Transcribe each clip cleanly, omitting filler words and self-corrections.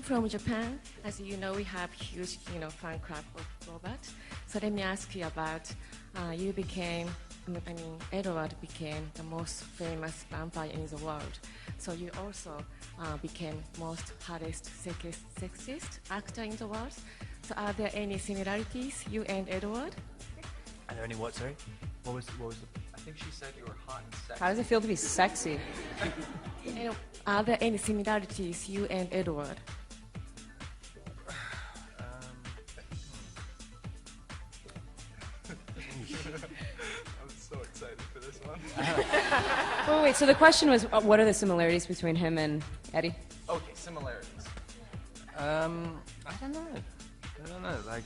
from Japan. As you know, we have huge, fan club of Robert. So let me ask you about, Edward became the most famous vampire in the world. So you also became most hottest, sexiest actor in the world. So are there any similarities, you and Edward? Are there any what, sorry? What was the... I think she said you were hot and sexy. How does it feel to be sexy? Are there any similarities, you and Edward? I'm so excited for this one. Wait, so the question was, what are the similarities between him and Eddie? Okay, similarities. I don't know. Like,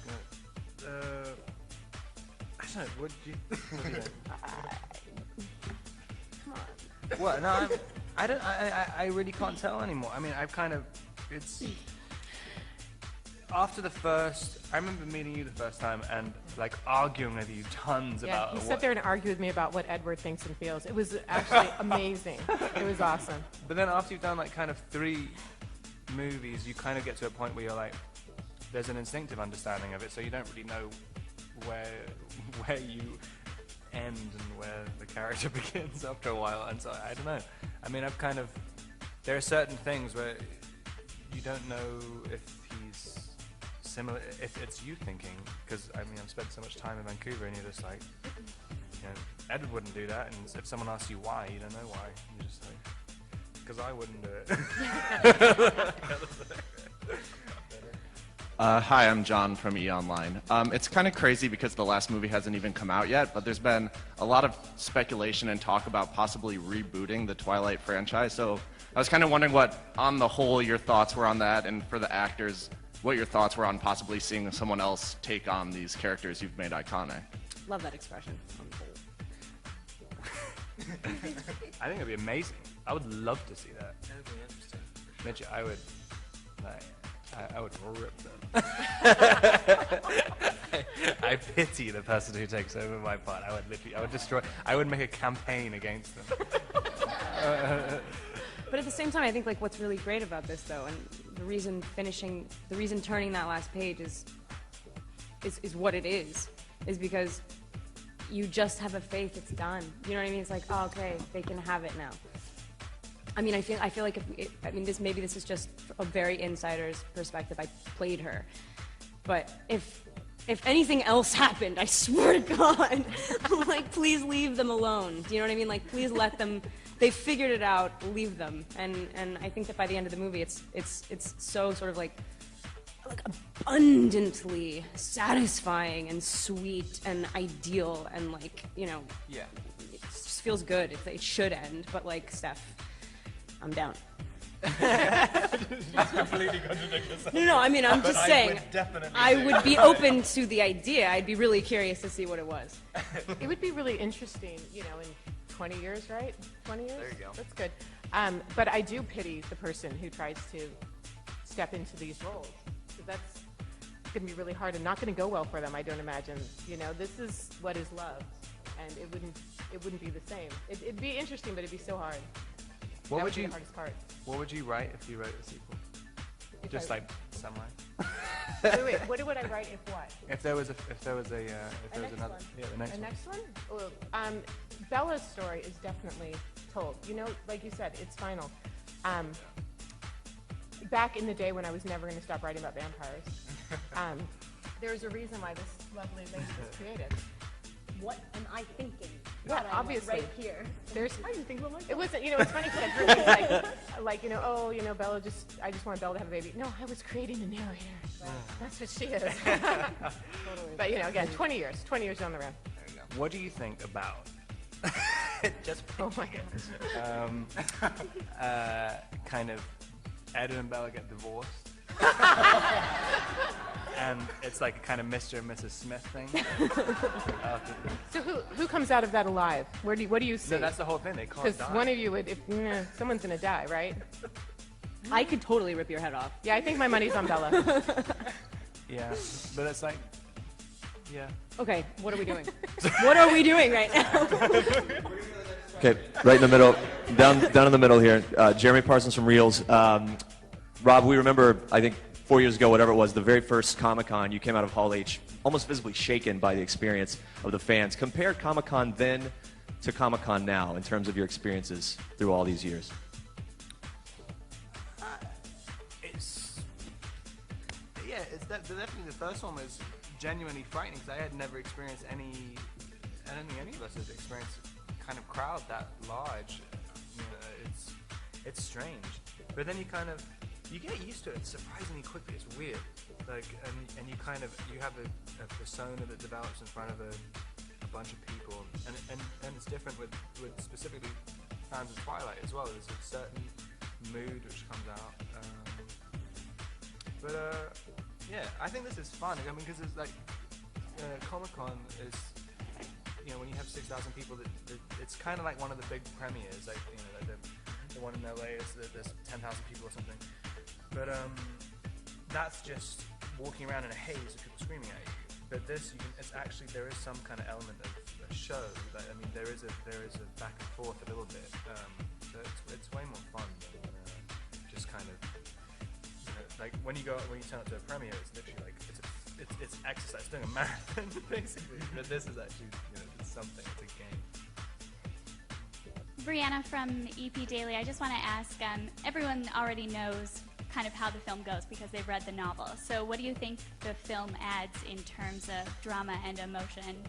I don't know. What do you think? Come on. What? No, I really can't tell anymore. I mean, it's after the first. I remember meeting you the first time and like arguing with you tons about. Yeah, you sat there and argued with me about what Edward thinks and feels. It was actually amazing. It was awesome. But then after you've done like kind of 3 movies, you kind of get to a point where you're like, there's an instinctive understanding of it, so you don't really know where you end and where the character begins after a while. And so I don't know. I mean, there are certain things where you don't know if he's similar, if it's you thinking, because I mean, I've spent so much time in Vancouver and you're just like, Edward wouldn't do that, and if someone asks you why, you don't know why. You're just like, because I wouldn't do it. Hi, I'm John from E! Online. It's kind of crazy because the last movie hasn't even come out yet, but there's been a lot of speculation and talk about possibly rebooting the Twilight franchise. So I was kind of wondering what, on the whole, your thoughts were on that, and for the actors, what your thoughts were on possibly seeing someone else take on these characters you've made iconic. Love that expression. I think it'd be amazing. I would love to see that. That'd be interesting. Mitch, I would rip them. I pity the person who takes over my part. I would destroy. I would make a campaign against them. But at the same time, I think like what's really great about this though, and the reason turning that last page is what it is this you just have a faith it's done. You know what I mean? It's like, oh, okay, they can have it now. I mean, I feel like maybe this is just a very insider's perspective. I played her, but if anything else happened, I swear to God, like, please leave them alone. Do you know what I mean? Like, please let them. They figured it out. Leave them. And I think that by the end of the movie, it's so sort of like abundantly satisfying and sweet and ideal and like, yeah, it just feels good. It should end, but like, Steph, I'm down. Just completely contradict yourself. No, I mean, I'm just saying, I would be open to the idea. I'd be really curious to see what it was. It would be really interesting, in 20 years, right? 20 years? There you go. That's good. But I do pity the person who tries to step into these roles. Because that's going to be really hard and not going to go well for them, I don't imagine. This is what is loved. And it wouldn't be the same. It'd be interesting, but it'd be so hard. That would be the hardest part. What would you write if you wrote a sequel? Just like summary. Wait, what would I write if what? If there was another, yeah, the next one. The next one? Well, Bella's story is definitely told. Like you said, it's final. Back in the day when I was never going to stop writing about vampires, there was a reason why this lovely lady was created. What am I thinking? Yeah, obviously. Right here. How do you think about it? Wasn't, it's funny because I've heard Bella I just want Bella to have a baby. No, I was creating a narrator. That's what she is. Totally. But, again, 20 years down the road. There you go. What do you think about, just oh my gosh. Kind of Ed and Bella get divorced? And it's like a kind of Mr. and Mrs. Smith thing. So who comes out of that alive? What do you see? No, that's the whole thing. They can't die. Because one of you would, someone's gonna die, right? I could totally rip your head off. Yeah, I think my money's on Bella. Yeah, but it's like, yeah. Okay, what are we doing? What are we doing right now? Okay, right in the middle, down in the middle here. Jeremy Parsons from Reels. Rob, we remember, I think 4 years ago, whatever it was, the very first Comic-Con, you came out of Hall H almost visibly shaken by the experience of the fans. Compare Comic-Con then to Comic-Con now in terms of your experiences through all these years. Definitely the first one was genuinely frightening because I had never experienced any, I don't think any of us had experienced kind of crowd that large. You know, it's strange, but then you get used to it surprisingly quickly. It's weird, like, and you have a persona that develops in front of a bunch of people, and it's different with specifically fans of Twilight as well. There's a certain mood which comes out, yeah, I think this is fun. I mean, because it's like Comic-Con is, you know, when you have 6,000 people, it's kind of like one of the big premieres. Like, you know, like the one in LA is there's 10,000 people or something. But that's just walking around in a haze of people screaming at you. But this, it's actually, there is some kind of element of a show. Like, I mean, there is a back and forth a little bit. So it's way more fun than just kind of. Like when you turn up to a premiere, it's literally like it's exercise, doing a marathon basically. But this is actually, you know, it's something. It's a game. Brianna from EP Daily. I just want to ask. Everyone already knows kind of how the film goes because they've read the novel. So what do you think the film adds in terms of drama and emotion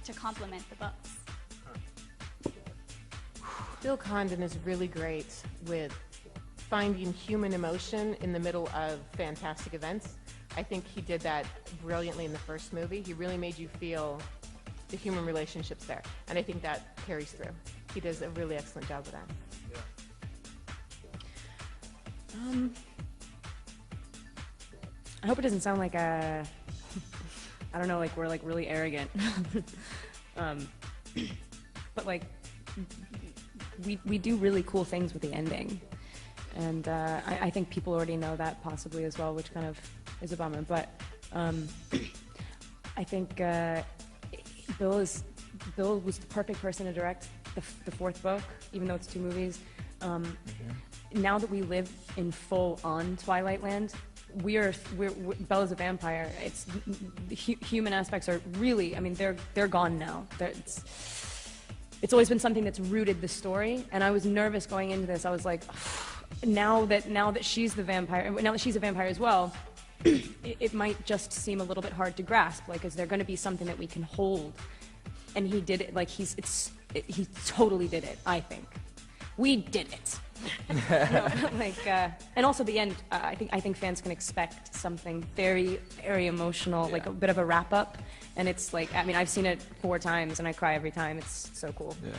to complement the books? Bill Condon is really great with finding human emotion in the middle of fantastic events. I think he did that brilliantly in the first movie. He really made you feel the human relationships there, and I think that carries through. He does a really excellent job of that. Yeah. I hope it doesn't sound like I don't know, like we're like really arrogant. But like we do really cool things with the ending. And I think people already know that possibly as well, which kind of is a bummer. But I think Bill was the perfect person to direct the fourth book, even though it's 2 movies. Now that we live in full-on Twilight Land, we're Bella's a vampire. It's the human aspects are really, I mean, they're gone now. It's always been something that's rooted the story, and I was nervous going into this. I was like, now that she's the vampire, now that she's a vampire as well, it might just seem a little bit hard to grasp. Like, is there going to be something that we can hold? And he did it. Like he totally did it. I think we did it. And also the end. I think fans can expect something very, very emotional, like a bit of a wrap up. And it's like, I mean, I've seen it 4 times and I cry every time. It's so cool. Yeah.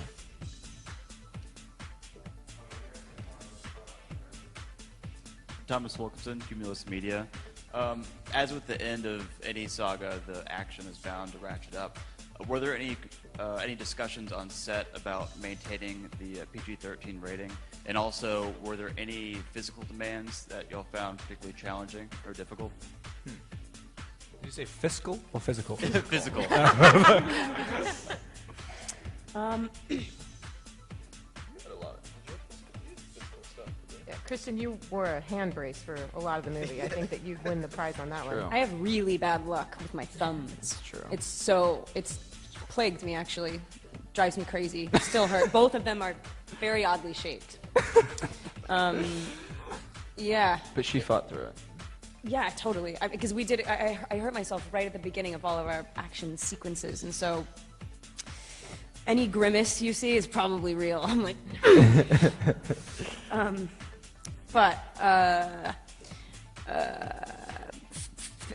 Thomas Wilkinson, Cumulus Media. As with the end of any saga, the action is bound to ratchet up. Were there any discussions on set about maintaining the PG-13 rating? And also, were there any physical demands that y'all found particularly challenging or difficult? Did you say fiscal or physical? Physical. Yeah, Kristen, you wore a hand brace for a lot of the movie. I think that you'd win the prize on that one. I have really bad luck with my thumb. It's true. It's plagued me, actually. Drives me crazy. Still hurt. Both of them are very oddly shaped. Yeah. But she fought through it. Yeah, totally. Because we did. I hurt myself right at the beginning of all of our action sequences, and so any grimace you see is probably real. I'm like,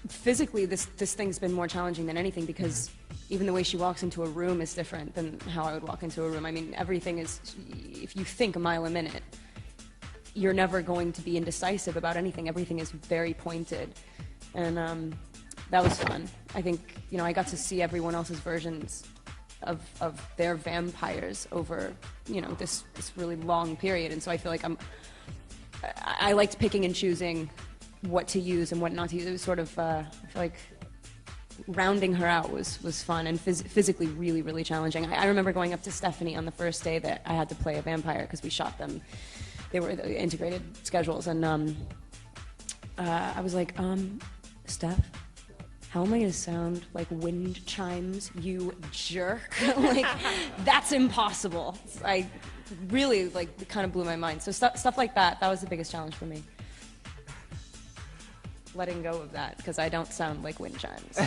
physically, this thing's been more challenging than anything because even the way she walks into a room is different than how I would walk into a room. I mean, everything is. If you think a mile a minute, you're never going to be indecisive about anything. Everything is very pointed, and that was fun. I think I got to see everyone else's versions of their vampires over this really long period, and so I feel like I liked picking and choosing what to use and what not to use. It was sort of I feel like rounding her out was fun and physically really, really challenging. I remember going up to Stephanie on the first day that I had to play a vampire because we shot them they were integrated schedules, and I was like, Steph, how am I going to sound like wind chimes, you jerk? Like, that's impossible. I really, like, it kind of blew my mind. So stuff like that was the biggest challenge for me. Letting go of that, because I don't sound like wind chimes.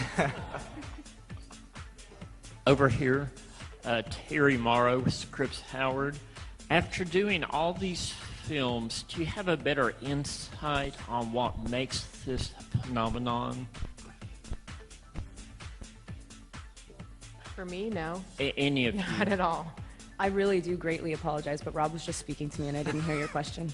Over here, Terry Morrow with Scripps Howard. After doing all these films, do you have a better insight on what makes this phenomenon? For me, no. Any of you? Not at all. I really do greatly apologize, but Rob was just speaking to me and I didn't hear your question.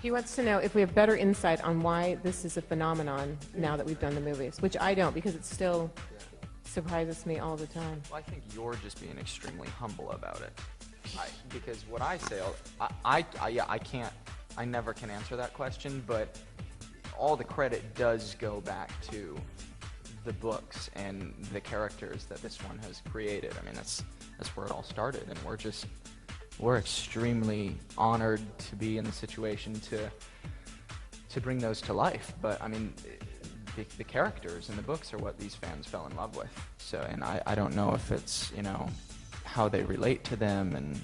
He wants to know if we have better insight on why this is a phenomenon now that we've done the movies, which I don't, because it still surprises me all the time. Well, I think you're just being extremely humble about it. Because what I say, I never can answer that question, but all the credit does go back to the books and the characters that this one has created. I mean, that's where it all started, and we're extremely honored to be in the situation to bring those to life. But I mean, the characters in the books are what these fans fell in love with. So, and I don't know if it's, you know, how they relate to them, and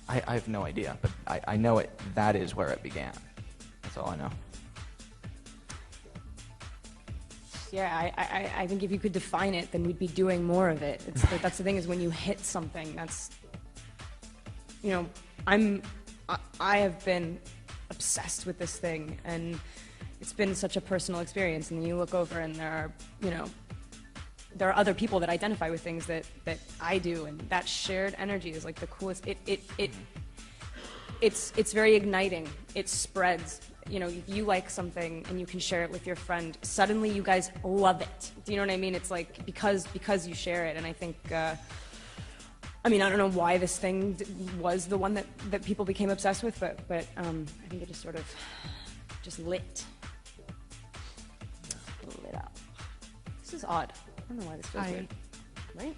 I have no idea, but I know that is where it began. That's all I know. Yeah, I think if you could define it, then we'd be doing more of it. That's the thing, is when you hit something, that's, you know, I have been obsessed with this thing, and it's been such a personal experience. And you look over, and there are, you know, there are other people that identify with things that I do, and that shared energy is like the coolest. It's very igniting. It spreads. You know, if you like something and you can share it with your friend, suddenly you guys love it. Do you know what I mean? It's like because you share it. And I think, I mean, I don't know why this thing was the one that people became obsessed with, but I think it just sort of just lit up. This is odd. I don't know why this feels weird. Right?